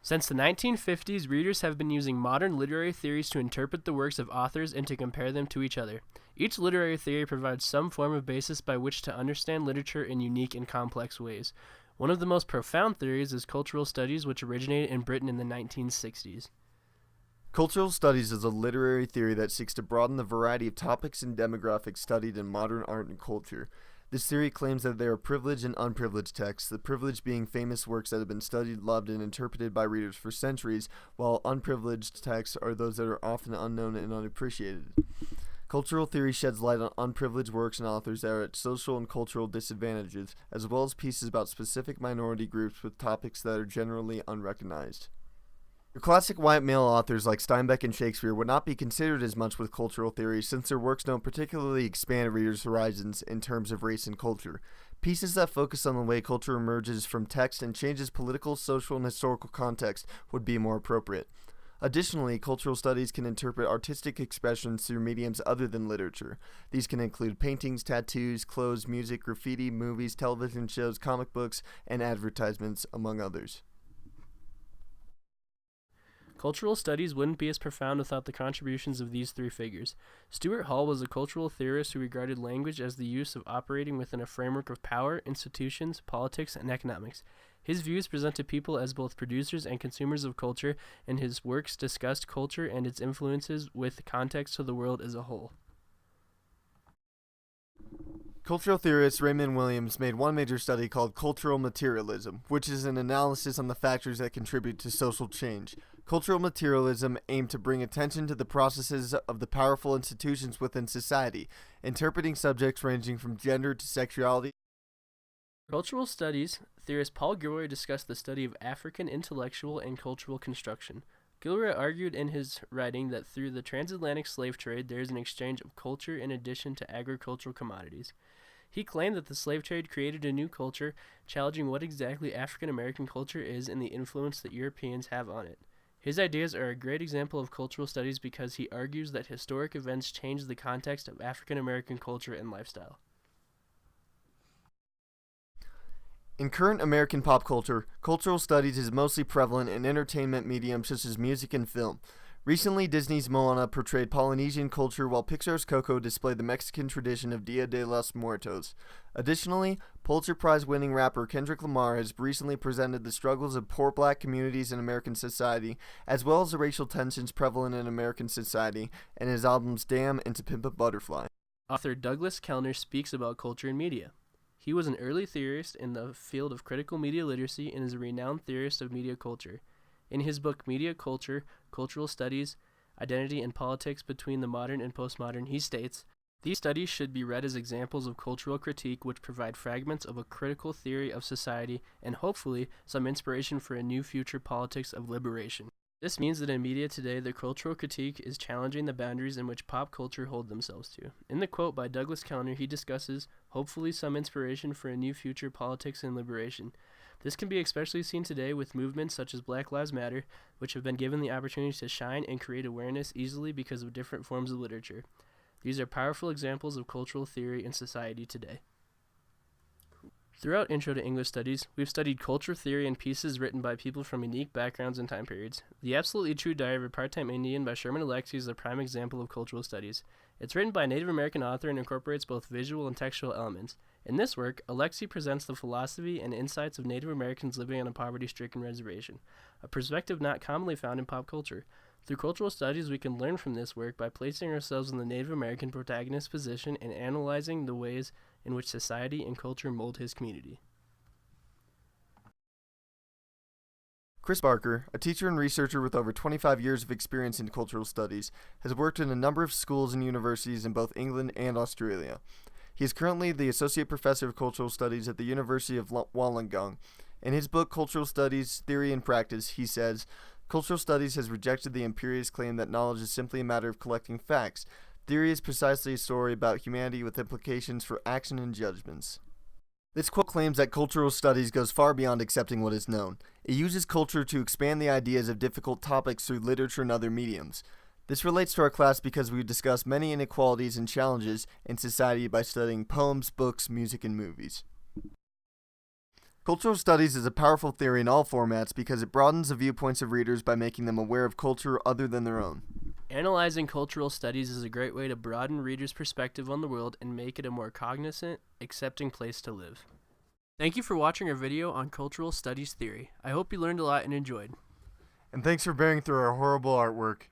Since the 1950s, readers have been using modern literary theories to interpret the works of authors and to compare them to each other. Each literary theory provides some form of basis by which to understand literature in unique and complex ways. One of the most profound theories is cultural studies, which originated in Britain in the 1960s. Cultural studies is a literary theory that seeks to broaden the variety of topics and demographics studied in modern art and culture. This theory claims that there are privileged and unprivileged texts, the privileged being famous works that have been studied, loved, and interpreted by readers for centuries, while unprivileged texts are those that are often unknown and unappreciated. Cultural theory sheds light on unprivileged works and authors that are at social and cultural disadvantages, as well as pieces about specific minority groups with topics that are generally unrecognized. Your classic white male authors like Steinbeck and Shakespeare would not be considered as much with cultural theory since their works don't particularly expand readers' horizons in terms of race and culture. Pieces that focus on the way culture emerges from text and changes political, social, and historical context would be more appropriate. Additionally, cultural studies can interpret artistic expressions through mediums other than literature. These can include paintings, tattoos, clothes, music, graffiti, movies, television shows, comic books, and advertisements, among others. Cultural studies wouldn't be as profound without the contributions of these three figures. Stuart Hall was a cultural theorist who regarded language as the use of operating within a framework of power, institutions, politics, and economics. His views presented people as both producers and consumers of culture, and his works discussed culture and its influences with context to the world as a whole. Cultural theorist Raymond Williams made one major study called cultural materialism, which is an analysis on the factors that contribute to social change. Cultural materialism aimed to bring attention to the processes of the powerful institutions within society, interpreting subjects ranging from gender to sexuality. Cultural studies theorist Paul Gilroy discussed the study of African intellectual and cultural construction. Gilroy argued in his writing that through the transatlantic slave trade there is an exchange of culture in addition to agricultural commodities. He claimed that the slave trade created a new culture, challenging what exactly African American culture is and the influence that Europeans have on it. His ideas are a great example of cultural studies because he argues that historic events change the context of African American culture and lifestyle. In current American pop culture, cultural studies is mostly prevalent in entertainment mediums such as music and film. Recently, Disney's Moana portrayed Polynesian culture while Pixar's Coco displayed the Mexican tradition of Dia de los Muertos. Additionally, Pulitzer Prize-winning rapper Kendrick Lamar has recently presented the struggles of poor black communities in American society, as well as the racial tensions prevalent in American society, in his albums Damn and To Pimp a Butterfly. Author Douglas Kellner speaks about culture and media. He was an early theorist in the field of critical media literacy and is a renowned theorist of media culture. In his book Media Culture, Cultural Studies, Identity and Politics Between the Modern and Postmodern, he states, "These studies should be read as examples of cultural critique which provide fragments of a critical theory of society and hopefully some inspiration for a new future politics of liberation." This means that in media today, the cultural critique is challenging the boundaries in which pop culture hold themselves to. In the quote by Douglas Kellner, he discusses, hopefully some inspiration for a new future politics and liberation. This can be especially seen today with movements such as Black Lives Matter, which have been given the opportunity to shine and create awareness easily because of different forms of literature. These are powerful examples of cultural theory in society today. Throughout Intro to English Studies, we've studied culture theory and pieces written by people from unique backgrounds and time periods. The Absolutely True Diary of a Part-Time Indian by Sherman Alexie is a prime example of cultural studies. It's written by a Native American author and incorporates both visual and textual elements. In this work, Alexie presents the philosophy and insights of Native Americans living on a poverty-stricken reservation, a perspective not commonly found in pop culture. Through cultural studies, we can learn from this work by placing ourselves in the Native American protagonist's position and analyzing the ways in which society and culture mold his community. Chris Barker, a teacher and researcher with over 25 years of experience in cultural studies, has worked in a number of schools and universities in both England and Australia. He is currently the Associate Professor of Cultural Studies at the University of Wollongong. In his book, Cultural Studies, Theory and Practice, he says, "Cultural studies has rejected the imperious claim that knowledge is simply a matter of collecting facts. Theory is precisely a story about humanity with implications for action and judgments." This quote claims that cultural studies goes far beyond accepting what is known. It uses culture to expand the ideas of difficult topics through literature and other mediums. This relates to our class because we discuss many inequalities and challenges in society by studying poems, books, music, and movies. Cultural studies is a powerful theory in all formats because it broadens the viewpoints of readers by making them aware of culture other than their own. Analyzing cultural studies is a great way to broaden readers' perspective on the world and make it a more cognizant, accepting place to live. Thank you for watching our video on cultural studies theory. I hope you learned a lot and enjoyed. And thanks for bearing through our horrible artwork.